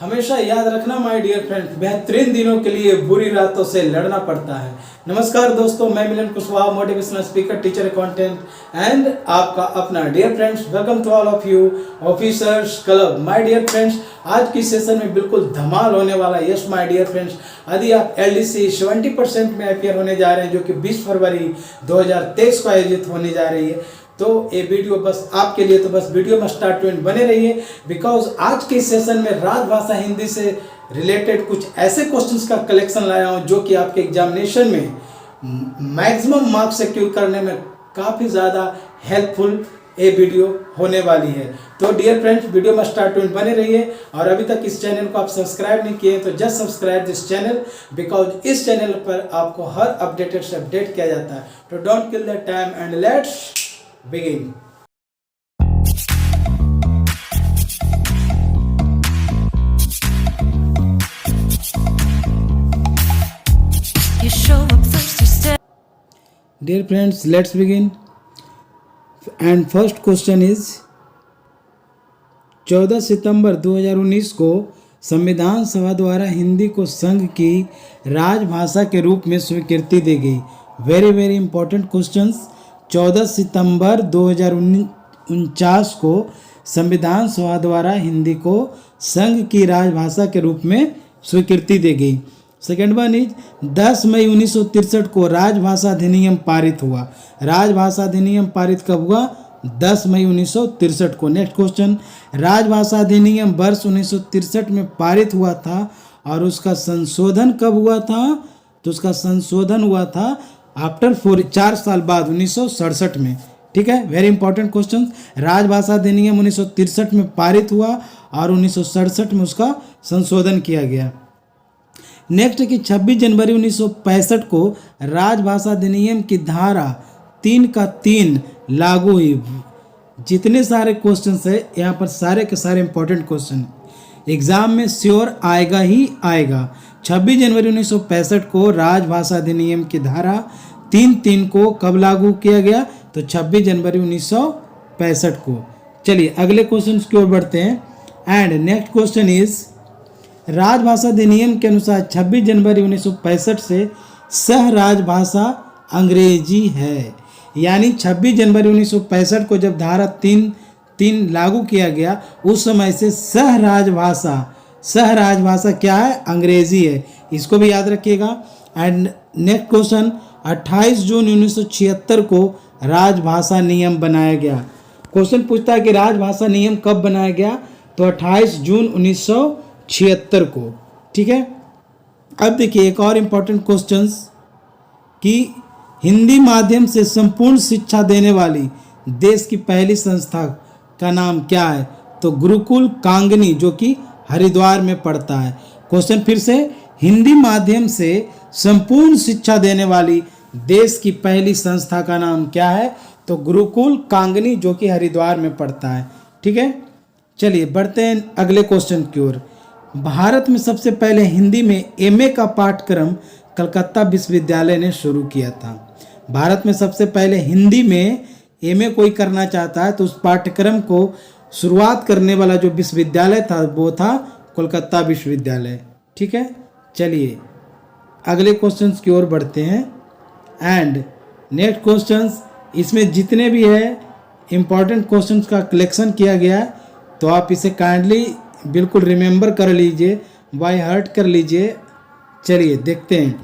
हमेशा याद रखना माय डियर फ्रेंड्स, बेहतरीन दिनों के लिए बुरी रातों से लड़ना पड़ता है। नमस्कार दोस्तों, मैं Milan Kushwaha, motivational speaker, teacher, content and आपका अपना dear friends. Welcome to all of you officers club. My dear friends, आज की सेशन में बिल्कुल धमाल होने वाला है। यस माय डियर फ्रेंड्स, यदि आप LDC 70% में अपियर होने जा रहे हैं, जो कि 20 फरवरी 2023 को आयोजित होने जा रही है, तो ये वीडियो बस आपके लिए। तो बस वीडियो में स्टार्ट टू एंड बने रहिए, बिकॉज आज के सेशन में राजभाषा हिंदी से रिलेटेड कुछ ऐसे क्वेश्चंस का कलेक्शन लाया हूँ जो कि आपके एग्जामिनेशन में मैक्सिमम मार्क्स सिक्योर करने में काफ़ी ज़्यादा हेल्पफुल ये वीडियो होने वाली है। तो डियर फ्रेंड्स, वीडियो में स्टार्ट टू एंड बने रहिए। और अभी तक इस चैनल को आप सब्सक्राइब नहीं किए तो just subscribe this channel, because इस चैनल पर आपको हर अपडेटेड से अपडेट किया जाता है। तो don't kill the time and let's begin. Dear friends, let's begin. And first question is 14 सितंबर 2019 को संविधान सभा द्वारा हिंदी को संघ की राजभाषा के रूप में स्वीकृति दी गई। Very very important questions. 14 सितंबर 2049 को संविधान सभा द्वारा हिंदी को संघ की राजभाषा के रूप में स्वीकृति दी गई। सेकेंड वन इज 10 मई 1963 को राजभाषा अधिनियम पारित हुआ। राजभाषा अधिनियम पारित कब हुआ? 10 मई 1963 को। नेक्स्ट क्वेश्चन, राजभाषा अधिनियम वर्ष 1963 में पारित हुआ था और उसका संशोधन कब हुआ था? तो उसका संशोधन हुआ था आफ्टर 4 साल बाद 1967 में। ठीक है, वेरी इंपॉर्टेंट क्वेश्चन। राजभाषा अधिनियम 1963 में पारित हुआ और 1967 में उसका संशोधन किया गया। नेक्स्ट है कि 26 जनवरी 1965 को राजभाषा अधिनियम की धारा 3 का 3 लागू हुई। जितने सारे क्वेश्चन है यहाँ पर सारे के सारे इंपॉर्टेंट क्वेश्चन एग्जाम में श्योर आएगा ही आएगा। 26 जनवरी 1965 को राजभाषा अधिनियम की धारा 3(3) को कब लागू किया गया? तो 26 जनवरी 1965 को। चलिए अगले क्वेश्चन की ओर बढ़ते हैं। एंड नेक्स्ट क्वेश्चन इज, राजभाषा अधिनियम के अनुसार 26 जनवरी 1965 से सह राजभाषा अंग्रेजी है। यानी 26 जनवरी 1965 को जब धारा 3(3) लागू किया गया, उस समय से सह राजभाषा क्या है? अंग्रेजी है। इसको भी याद रखिएगा। एंड नेक्स्ट क्वेश्चन, 28 जून 1976 को राजभाषा नियम बनाया गया। क्वेश्चन पूछता है कि राजभाषा नियम कब बनाया गया? तो 28 जून 1976 को। ठीक है, अब देखिए एक और इम्पोर्टेंट क्वेश्चन कि हिंदी माध्यम से संपूर्ण शिक्षा देने वाली देश की पहली संस्था का नाम क्या है? तो गुरुकुल कांगनी, जो कि हरिद्वार में पड़ता है। क्वेश्चन फिर से, हिंदी माध्यम से संपूर्ण शिक्षा देने वाली देश की पहली संस्था का नाम क्या है? तो गुरुकुल कांगनी, जो कि हरिद्वार में पड़ता है। ठीक है, चलिए बढ़ते हैं अगले क्वेश्चन की ओर। भारत में सबसे पहले हिंदी में MA का पाठ्यक्रम कलकत्ता विश्वविद्यालय ने शुरू किया था। भारत में सबसे पहले हिंदी में MA कोई करना चाहता है तो उस पाठ्यक्रम को शुरुआत करने वाला जो विश्वविद्यालय था वो था कोलकाता विश्वविद्यालय। ठीक है, चलिए अगले क्वेश्चंस की ओर बढ़ते हैं। एंड नेक्स्ट क्वेश्चंस, इसमें जितने भी है इम्पॉर्टेंट क्वेश्चंस का कलेक्शन किया गया है, तो आप इसे काइंडली बिल्कुल रिमेंबर कर लीजिए, बाय हार्ट कर लीजिए। चलिए देखते हैं।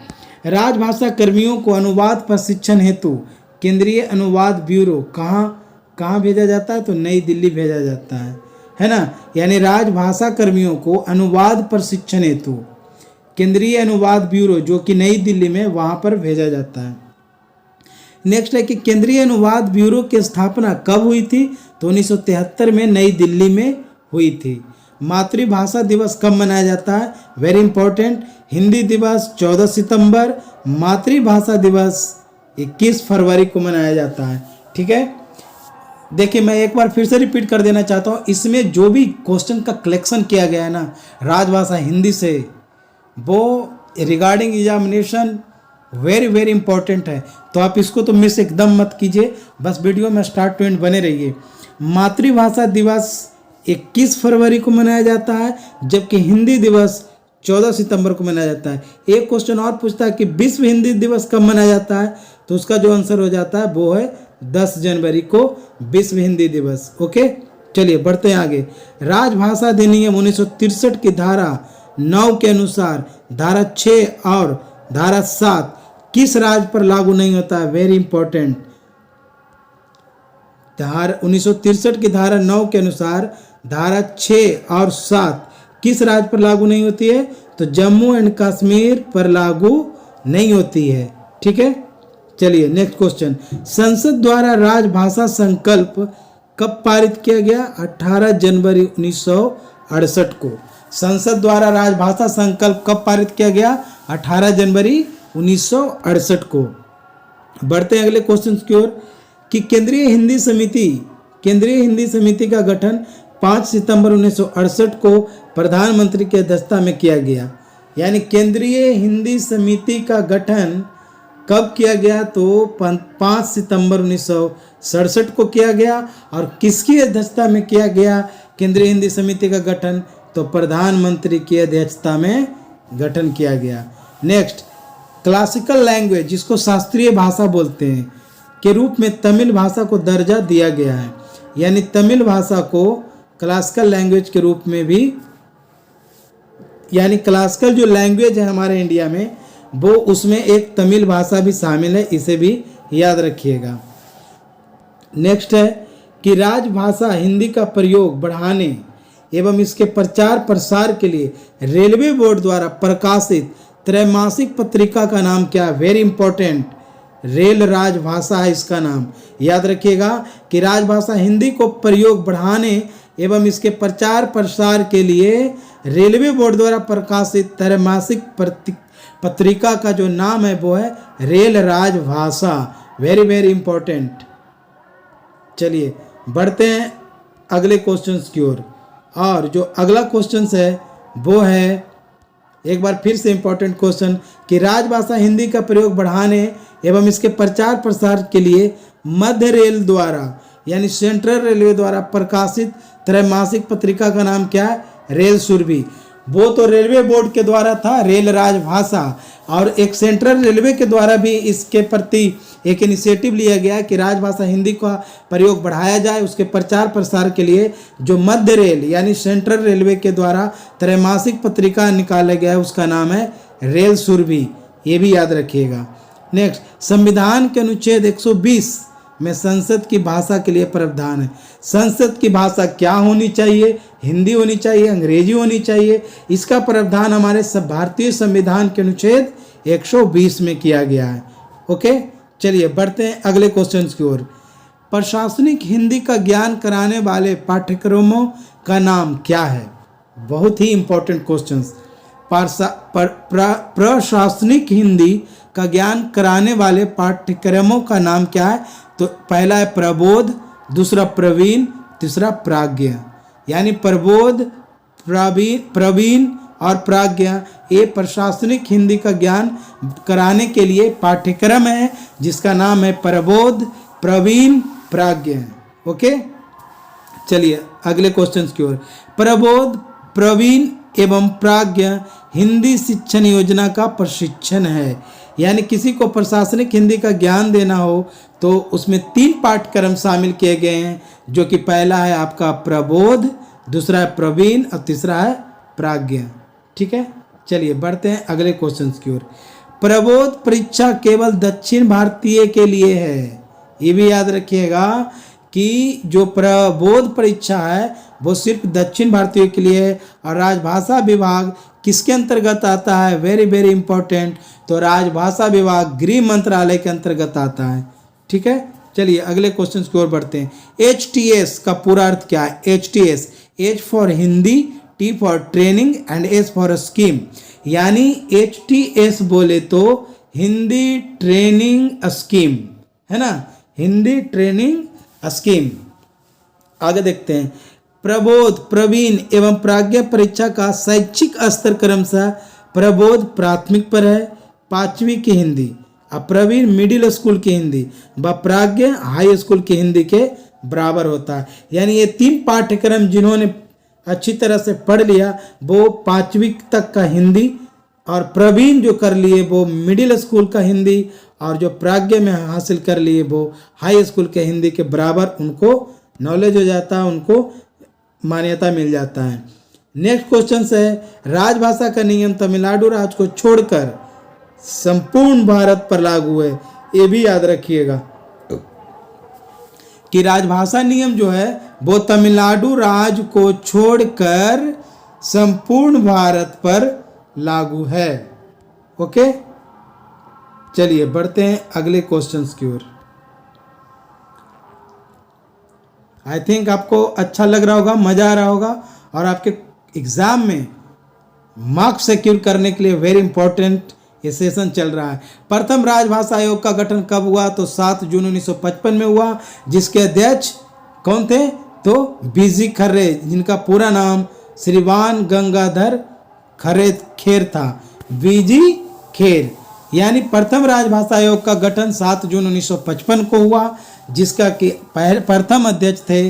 राजभाषा कर्मियों को अनुवाद प्रशिक्षण हेतु केंद्रीय अनुवाद ब्यूरो कहाँ भेजा जाता है? तो नई दिल्ली भेजा जाता है ना। यानी राजभाषा कर्मियों को अनुवाद प्रशिक्षण हेतु केंद्रीय अनुवाद ब्यूरो, जो कि नई दिल्ली में, वहाँ पर भेजा जाता है। नेक्स्ट है कि केंद्रीय अनुवाद ब्यूरो की स्थापना कब हुई थी? तो 1973 में नई दिल्ली में हुई थी। मातृभाषा दिवस कब मनाया जाता है? वेरी इंपॉर्टेंट, हिंदी दिवस 14 सितंबर, मातृभाषा दिवस 21 फरवरी को मनाया जाता है। ठीक है, देखिए मैं एक बार फिर से रिपीट कर देना चाहता हूँ, इसमें जो भी क्वेश्चन का कलेक्शन किया गया है ना राजभाषा हिंदी से, वो regarding examination very very important है। तो आप इसको तो मिस एकदम मत कीजिए, बस वीडियो में स्टार्ट टू एंड बने रहिए। मातृभाषा दिवस 21 फरवरी को मनाया जाता है, जबकि हिंदी दिवस 14 सितंबर को मनाया जाता है। एक क्वेश्चन और पूछता है कि विश्व हिंदी दिवस कब मनाया जाता है, तो उसका जो आंसर हो जाता है वो है 10 जनवरी को विश्व हिंदी दिवस। ओके, चलिए बढ़ते हैं आगे। राजभाषा अधिनियम 1963 की धारा 9 के अनुसार धारा 6 और धारा 7 किस राज्य पर लागू नहीं होता है? Very important. धारा 1963 की धारा 9 के अनुसार धारा 6 और 7 किस राज्य पर लागू नहीं होती है? तो जम्मू एंड कश्मीर पर लागू नहीं होती है। ठीक है, चलिए नेक्स्ट क्वेश्चन। संसद द्वारा राजभाषा संकल्प कब पारित किया गया? 18 जनवरी 1968 को। संसद द्वारा राजभाषा संकल्प कब पारित किया गया? 18 जनवरी 1968 को। बढ़ते हैं अगले क्वेश्चन की ओर कि केंद्रीय हिंदी समिति का गठन 5 सितंबर 1968 को प्रधानमंत्री की अध्यक्षता में किया गया। यानी केंद्रीय हिंदी समिति का गठन कब किया गया? तो 5 सितंबर 1967 को किया गया। और किसकी अध्यक्षता में किया गया केंद्रीय हिंदी समिति का गठन? तो प्रधानमंत्री की अध्यक्षता में गठन किया गया। नेक्स्ट, क्लासिकल लैंग्वेज जिसको शास्त्रीय भाषा बोलते हैं के रूप में तमिल भाषा को दर्जा दिया गया है। यानी तमिल भाषा को क्लासिकल लैंग्वेज के रूप में भी, यानी क्लासिकल जो लैंग्वेज है हमारे इंडिया में, वो उसमें एक तमिल भाषा भी शामिल है, इसे भी याद रखिएगा। नेक्स्ट है कि राजभाषा हिंदी का प्रयोग बढ़ाने एवं इसके प्रचार प्रसार के लिए रेलवे बोर्ड द्वारा प्रकाशित त्रैमासिक पत्रिका का नाम क्या है? वेरी इंपॉर्टेंट, रेल राजभाषा है इसका नाम। याद रखिएगा कि राजभाषा हिंदी को प्रयोग बढ़ाने एवं इसके प्रचार प्रसार के लिए रेलवे बोर्ड द्वारा प्रकाशित त्रैमासिक पत्रिका का जो नाम है वो है रेल राजभाषा। Very very important. चलिए बढ़ते हैं अगले क्वेश्चंस की ओर। और जो अगला क्वेश्चन है वो है, एक बार फिर से इंपॉर्टेंट क्वेश्चन, कि राजभाषा हिंदी का प्रयोग बढ़ाने एवं इसके प्रचार प्रसार के लिए मध्य रेल द्वारा यानी सेंट्रल रेलवे द्वारा प्रकाशित त्रैमासिक पत्रिका का नाम क्या है? रेल सुरभि। वो तो रेलवे बोर्ड के द्वारा था रेल राजभाषा, और एक सेंट्रल रेलवे के द्वारा भी इसके प्रति एक इनिशिएटिव लिया गया कि राजभाषा हिंदी का प्रयोग बढ़ाया जाए। उसके प्रचार प्रसार के लिए जो मध्य रेल यानी सेंट्रल रेलवे के द्वारा त्रैमासिक पत्रिका निकाला गया है उसका नाम है रेल सुरभि। ये भी याद रखिएगा। नेक्स्ट, संविधान के अनुच्छेद 120 में संसद की भाषा के लिए प्रावधान है। संसद की भाषा क्या होनी चाहिए? हिंदी होनी चाहिए, अंग्रेजी होनी चाहिए। इसका प्रावधान हमारे भारतीय संविधान के अनुच्छेद 120 में किया गया है। ओके, चलिए बढ़ते हैं अगले क्वेश्चन की ओर। प्रशासनिक हिंदी का ज्ञान कराने वाले पाठ्यक्रमों का नाम क्या है? बहुत ही इंपॉर्टेंट क्वेश्चन। प्रशासनिक हिंदी का ज्ञान कराने वाले पाठ्यक्रमों का नाम क्या है? तो पहला है प्रबोध, दूसरा प्रवीण, तीसरा प्राज्ञ। यानी प्रबोध, प्रवीण और प्राज्ञ ये प्रशासनिक हिंदी का ज्ञान कराने के लिए पाठ्यक्रम है जिसका नाम है प्रबोध, प्रवीण, प्राज्ञ। ओके, चलिए अगले क्वेश्चन की ओर। प्रबोध, प्रवीण एवं प्राज्ञ हिंदी शिक्षण योजना का प्रशिक्षण है। यानी किसी को प्रशासनिक हिंदी का ज्ञान देना हो तो उसमें 3 पाठ्यक्रम शामिल किए गए हैं, जो कि पहला है आपका प्रबोध, दूसरा है प्रवीण और तीसरा है प्राज्ञ। ठीक है, चलिए बढ़ते हैं अगले क्वेश्चन की ओर। प्रबोध परीक्षा केवल दक्षिण भारतीय के लिए है। ये भी याद रखिएगा कि जो प्रबोध परीक्षा है वो सिर्फ दक्षिण भारतीय के लिए है। और राजभाषा विभाग किसके अंतर्गत आता है? वेरी वेरी इंपॉर्टेंट, तो राजभाषा विभाग गृह मंत्रालय के अंतर्गत आता है। ठीक है, चलिए अगले क्वेश्चन की ओर बढ़ते हैं। HTS का पूरा अर्थ क्या है? HTS, H for Hindi, T for training and S for scheme. यानी HTS बोले तो हिंदी ट्रेनिंग स्कीम है ना, हिंदी ट्रेनिंग स्कीम। आगे देखते हैं। प्रबोध, प्रवीण एवं प्राज्ञ परीक्षा का शैक्षिक स्तर क्रमशः प्रबोध प्राथमिक पर है, 5वीं की हिंदी, और प्रवीण मिडिल स्कूल की हिंदी व प्राज्ञ हाई स्कूल की हिंदी के बराबर होता है। यानी ये 3 पाठ्यक्रम जिन्होंने अच्छी तरह से पढ़ लिया वो 5वीं तक का हिंदी, और प्रवीण जो कर लिए वो मिडिल स्कूल का हिंदी, और जो प्राज्ञ में हासिल कर लिए वो हाई स्कूल के हिंदी के बराबर उनको नॉलेज हो जाता है, उनको मान्यता मिल जाता है। नेक्स्ट क्वेश्चन है, राजभाषा का नियम तमिलनाडु राज्य को छोड़कर संपूर्ण भारत पर लागू है। ये भी याद रखिएगा कि राजभाषा नियम जो है वो तमिलनाडु राज्य को छोड़कर संपूर्ण भारत पर लागू है। ओके, चलिए बढ़ते हैं अगले क्वेश्चंस की ओर। आई थिंक आपको अच्छा लग रहा होगा, मजा आ रहा होगा, और आपके एग्जाम में मार्क्स सिक्योर करने के लिए वेरी इंपॉर्टेंट ये सेशन चल रहा है। प्रथम राजभाषा आयोग का गठन कब हुआ? तो 7 जून 1955 में हुआ, जिसके अध्यक्ष कौन थे? तो बीजी खर्रे, जिनका पूरा नाम श्रीमान गंगाधर खरे खेर था। बीजी खेर, यानी प्रथम राजभाषा आयोग का गठन 7 जून 1955 को हुआ, जिसका कि प्रथम अध्यक्ष थे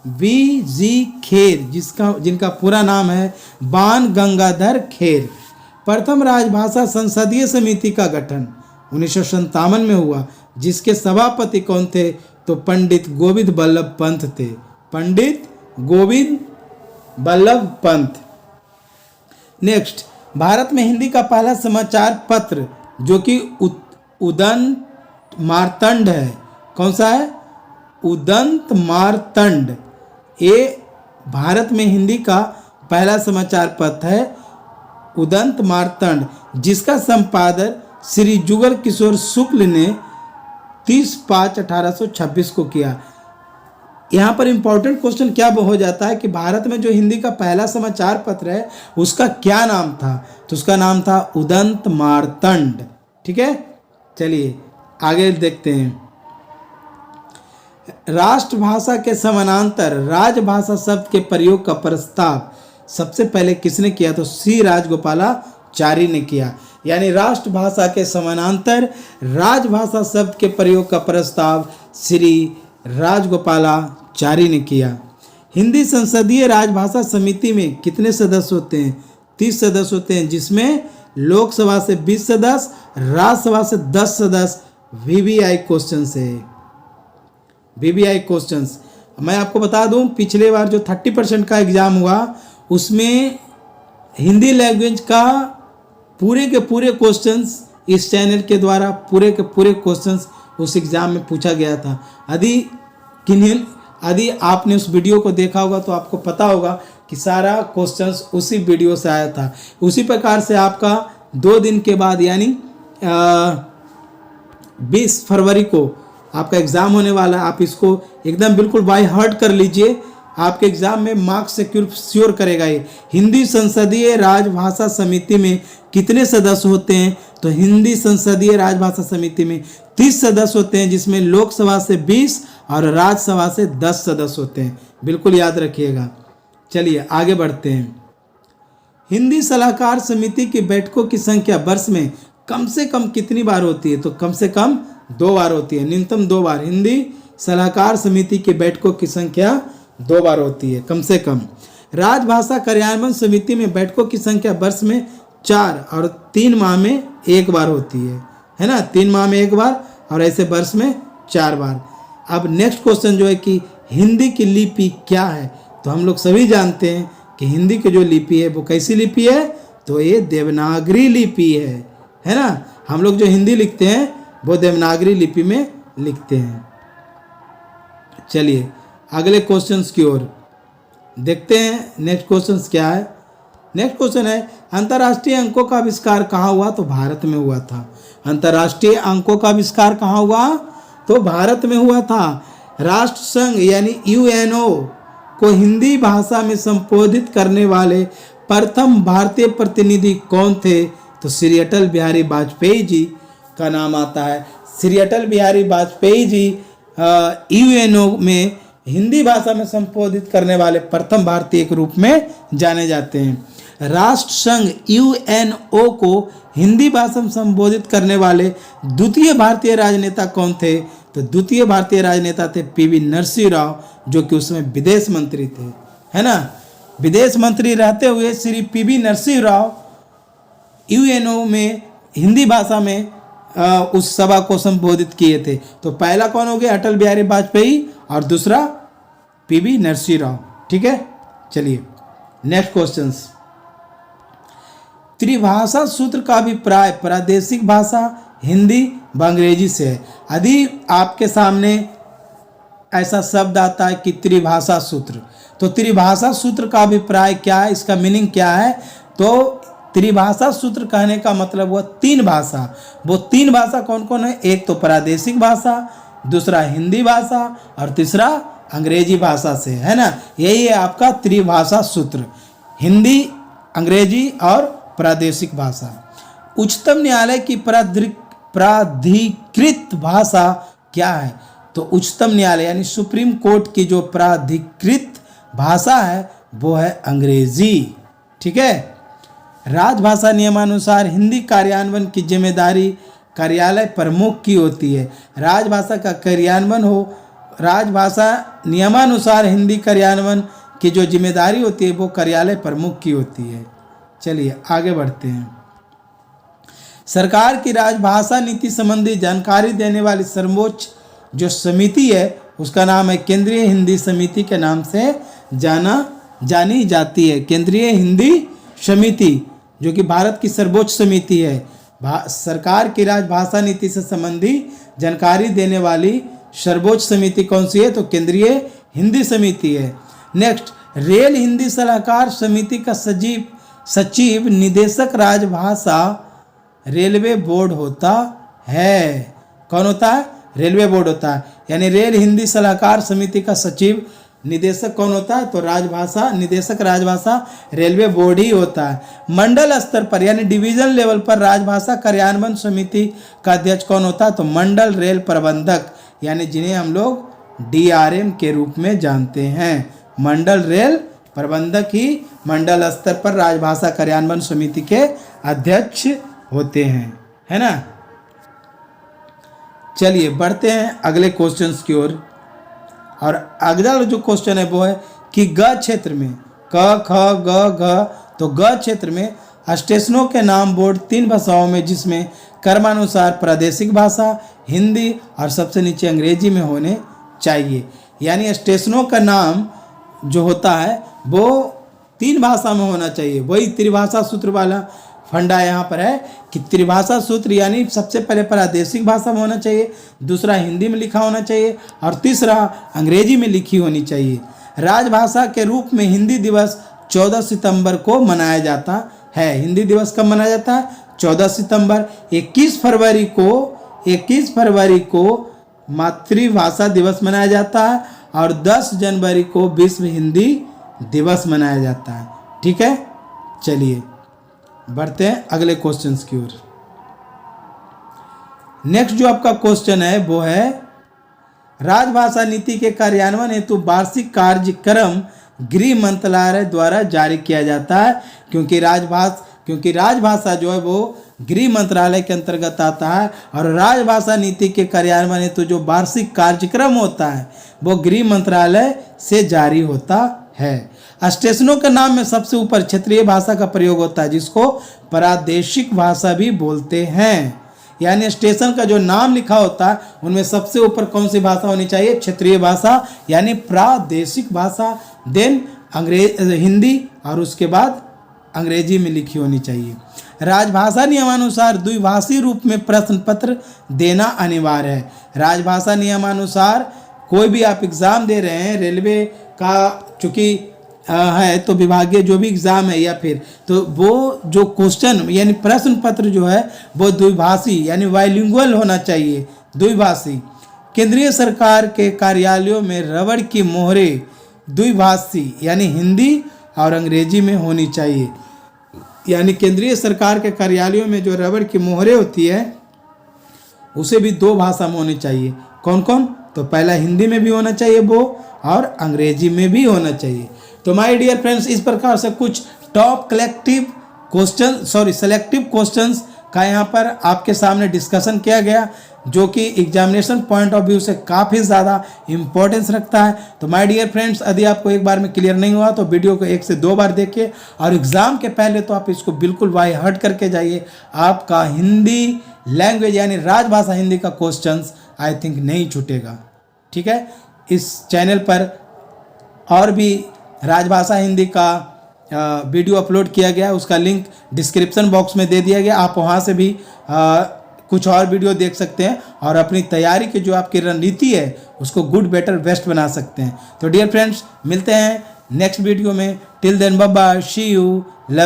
बीजी खेर, जिनका पूरा नाम है बाण गंगाधर खेर। प्रथम राजभाषा संसदीय समिति का गठन 1957 में हुआ, जिसके सभापति कौन थे? तो पंडित गोविंद बल्लभ पंत थे। पंडित गोविंद बल्लभ पंत। नेक्स्ट, भारत में हिंदी का पहला समाचार पत्र जो कि उदंत मार्तंड है, कौन सा है? उदंत मार्तंड। ये भारत में हिंदी का पहला समाचार पत्र है उदंत मार्तंड, जिसका संपादन श्री जुगल किशोर शुक्ल ने 30/5/1826 को किया। यहाँ पर इंपॉर्टेंट क्वेश्चन क्या हो जाता है कि भारत में जो हिंदी का पहला समाचार पत्र है उसका क्या नाम था? तो उसका नाम था उदंत मार्तंड। ठीक है, चलिए आगे देखते हैं। राष्ट्रभाषा के समानांतर राजभाषा शब्द के प्रयोग का प्रस्ताव सबसे पहले किसने किया? तो सी राजगोपालाचारी ने किया। यानी राष्ट्रभाषा के समानांतर राजभाषा शब्द के प्रयोग का प्रस्ताव श्री राजगोपालाचारी ने किया। हिंदी संसदीय राजभाषा समिति में कितने सदस्य होते हैं? 30 सदस्य होते हैं, जिसमें लोकसभा से 20 सदस्य, राज्यसभा से 10 सदस्य। वीवीआई क्वेश्चन से वीवीआई क्वेश्चंस मैं आपको बता दूं, पिछले बार जो 30% का एग्जाम हुआ उसमें हिंदी लैंग्वेज का पूरे के पूरे क्वेश्चंस इस चैनल के द्वारा पूरे के पूरे क्वेश्चंस उस एग्ज़ाम में पूछा गया था। यदि आपने उस वीडियो को देखा होगा तो आपको पता होगा कि सारा क्वेश्चंस उसी वीडियो से आया था। उसी प्रकार से आपका 2 दिन के बाद यानी 20 फरवरी को आपका एग्ज़ाम होने वाला है। आप इसको एकदम बिल्कुल बाय हार्ट कर लीजिए, आपके एग्ज़ाम में मार्क्स सिक्योर करेगा ये। हिंदी संसदीय राजभाषा समिति में कितने सदस्य होते हैं? तो हिंदी संसदीय राजभाषा समिति में 30 सदस्य होते हैं, जिसमें लोकसभा से 20 और राज्यसभा से 10 सदस्य होते हैं। बिल्कुल याद रखिएगा। चलिए आगे बढ़ते हैं। हिंदी सलाहकार समिति की बैठकों की संख्या वर्ष में कम से कम कितनी बार होती है? तो कम से कम 2 बार होती है, न्यूनतम 2 बार। हिंदी सलाहकार समिति की बैठकों की संख्या 2 बार होती है कम से कम। राजभाषा कार्यान्वयन समिति में बैठकों की संख्या वर्ष में 4 और 3 माह में 1 बार होती है ना? 3 माह में 1 बार और ऐसे वर्ष में 4 बार। अब नेक्स्ट क्वेश्चन जो है कि हिंदी की लिपि क्या है? तो हम लोग सभी जानते हैं कि हिंदी की जो लिपि है वो कैसी लिपि है? तो ये देवनागरी लिपि है ना? हम लोग जो हिंदी लिखते हैं वो देवनागरी लिपि में लिखते हैं। चलिए अगले क्वेश्चंस की ओर देखते हैं। नेक्स्ट क्वेश्चंस क्या है? नेक्स्ट क्वेश्चन है, अंतर्राष्ट्रीय अंकों का आविष्कार कहाँ हुआ? तो भारत में हुआ था। अंतर्राष्ट्रीय अंकों का आविष्कार कहाँ हुआ? तो भारत में हुआ था। राष्ट्र संघ यानी यूएनओ को हिंदी भाषा में संबोधित करने वाले प्रथम भारतीय प्रतिनिधि कौन थे? तो श्री अटल बिहारी वाजपेयी जी का नाम आता है। श्री अटल बिहारी वाजपेयी जी यूएनओ में हिंदी भाषा में संबोधित करने वाले प्रथम भारतीय के रूप में जाने जाते हैं। राष्ट्र संघ यूएनओ को हिंदी भाषा में संबोधित करने वाले द्वितीय भारतीय राजनेता कौन थे? तो द्वितीय भारतीय राजनेता थे पीवी नरसिंह राव, जो कि उसमें विदेश मंत्री थे, है ना। विदेश मंत्री रहते हुए श्री पीवी नरसिंह राव यूएनओ में हिंदी भाषा में उस सभा को संबोधित किए थे। तो पहला कौन हो गया, अटल बिहारी वाजपेयी, और दूसरा पीवी नरसिंह राव। ठीक है, चलिए नेक्स्ट क्वेश्चंस। त्रिभाषा सूत्र का अभिप्राय प्रादेशिक भाषा हिंदी व अंग्रेजी से है। यदि आपके सामने ऐसा शब्द आता है कि त्रिभाषा सूत्र, तो त्रिभाषा सूत्र का अभिप्राय क्या है, इसका मीनिंग क्या है? तो त्रिभाषा सूत्र कहने का मतलब हुआ तीन भाषा। वो तीन भाषा कौन कौन है? एक तो प्रादेशिक भाषा, दूसरा हिंदी भाषा, और तीसरा अंग्रेजी भाषा से, है ना। यही है आपका त्रिभाषा सूत्र, हिंदी, अंग्रेजी और प्रादेशिक भाषा। उच्चतम न्यायालय की प्राधिकृत भाषा क्या है? तो उच्चतम न्यायालय यानी सुप्रीम कोर्ट की जो प्राधिकृत भाषा है वो है अंग्रेजी। ठीक है। राजभाषा नियमानुसार हिंदी कार्यान्वयन की जिम्मेदारी कार्यालय प्रमुख की होती है। राजभाषा का कार्यान्वयन हो, राजभाषा नियमानुसार हिंदी कार्यान्वयन की जो जिम्मेदारी होती है वो कार्यालय प्रमुख की होती है। चलिए आगे बढ़ते हैं। सरकार की राजभाषा नीति संबंधी जानकारी देने वाली सर्वोच्च जो समिति है उसका नाम है केंद्रीय हिंदी समिति के नाम से जानी जाती है। केंद्रीय हिंदी समिति जो कि भारत की सर्वोच्च समिति है। सरकार की राजभाषा नीति से संबंधी जानकारी देने वाली सर्वोच्च समिति कौन सी है? तो केंद्रीय हिंदी समिति है। नेक्स्ट, रेल हिंदी सलाहकार समिति का सचिव निदेशक राजभाषा रेलवे बोर्ड होता है। कौन होता है? रेलवे बोर्ड होता है। यानी रेल हिंदी सलाहकार समिति का सचिव निदेशक कौन होता है? तो राजभाषा निदेशक राजभाषा रेलवे बोर्ड ही होता है। मंडल स्तर पर यानी डिवीजन लेवल पर राजभाषा कार्यान्वयन समिति का अध्यक्ष कौन होता है? तो मंडल रेल प्रबंधक, यानी जिन्हें हम लोग डीआरएम के रूप में जानते हैं। मंडल रेल प्रबंधक ही मंडल स्तर पर राजभाषा कार्यान्वयन समिति के अध्यक्ष होते हैं, है ना। चलिए बढ़ते हैं अगले क्वेश्चंस की ओर। और अगला जो क्वेश्चन है वो है कि ग क्षेत्र में क ख ग घ, तो ग क्षेत्र में स्टेशनों के नाम बोर्ड तीन भाषाओं में जिसमें क्रमानुसार प्रादेशिक भाषा, हिंदी और सबसे नीचे अंग्रेजी में होने चाहिए। यानी स्टेशनों का नाम जो होता है वो तीन भाषा में होना चाहिए। वही त्रिभाषा सूत्र वाला फंडा यहाँ पर है कि त्रिभाषा सूत्र यानी सबसे पहले प्रादेशिक भाषा में होना चाहिए, दूसरा हिंदी में लिखा होना चाहिए और तीसरा अंग्रेजी में लिखी होनी चाहिए। राजभाषा के रूप में हिंदी दिवस 14 सितंबर को मनाया जाता है। हिंदी दिवस कब मनाया जाता है? 14 सितंबर। 21 फरवरी को मातृभाषा दिवस मनाया जाता है और 10 जनवरी को विश्व हिंदी दिवस मनाया जाता है। ठीक है, चलिए बढ़ते हैं अगले क्वेश्चंस की ओर। नेक्स्ट जो आपका क्वेश्चन है वो है राजभाषा नीति के कार्यान्वयन हेतु वार्षिक कार्यक्रम गृह मंत्रालय द्वारा जारी किया जाता है। क्योंकि राजभाषा जो है वो गृह मंत्रालय के अंतर्गत आता है और राजभाषा नीति के कार्यान्वयन हेतु जो वार्षिक कार्यक्रम होता है वो गृह मंत्रालय से जारी होता है। स्टेशनों के नाम में सबसे ऊपर क्षेत्रीय भाषा का प्रयोग होता है जिसको प्रादेशिक भाषा भी बोलते हैं। यानी स्टेशन का जो नाम लिखा होता है उनमें सबसे ऊपर कौन सी भाषा होनी चाहिए? क्षेत्रीय भाषा यानी प्रादेशिक भाषा, देन हिंदी और उसके बाद अंग्रेजी में लिखी होनी चाहिए। राजभाषा नियमानुसार द्विभाषी रूप में प्रश्न पत्र देना अनिवार्य है। राजभाषा नियमानुसार कोई भी आप एग्ज़ाम दे रहे हैं, रेलवे का चूँकि है तो विभागीय जो भी एग्ज़ाम है या फिर तो वो जो क्वेश्चन यानी प्रश्न पत्र जो है वो द्विभाषी यानी बाइलिंगुअल होना चाहिए, द्विभाषी। केंद्रीय सरकार के कार्यालयों में रबड़ की मोहरें द्विभाषी यानी हिंदी और अंग्रेजी में होनी चाहिए। यानी केंद्रीय सरकार के कार्यालयों में जो रबड़ की मोहरें होती है उसे भी दो भाषा में होनी चाहिए। कौन कौन? तो पहला हिंदी में भी होना चाहिए वो और अंग्रेजी में भी होना चाहिए। तो माय डियर फ्रेंड्स, इस प्रकार से कुछ टॉप सेलेक्टिव क्वेश्चंस का यहाँ पर आपके सामने डिस्कशन किया गया। जो कि एग्जामिनेशन पॉइंट ऑफ व्यू से काफ़ी ज़्यादा इंपॉर्टेंस रखता है। तो माय डियर फ्रेंड्स, यदि आपको एक बार में क्लियर नहीं हुआ तो वीडियो को 1 से 2 बार देखिए, और एग्ज़ाम के पहले तो आप इसको बिल्कुल बाय हार्ट करके जाइए। आपका हिंदी लैंग्वेज यानी राजभाषा हिंदी का क्वेश्चंस आई थिंक नहीं छूटेगा। ठीक है, इस चैनल पर और भी राजभाषा हिंदी का वीडियो अपलोड किया गया है, उसका लिंक डिस्क्रिप्शन बॉक्स में दे दिया गया, आप वहाँ से भी कुछ और वीडियो देख सकते हैं और अपनी तैयारी की जो आपकी रणनीति है उसको गुड बेटर बेस्ट बना सकते हैं। तो डियर फ्रेंड्स, मिलते हैं नेक्स्ट वीडियो में। Till then bye bye, see you, love.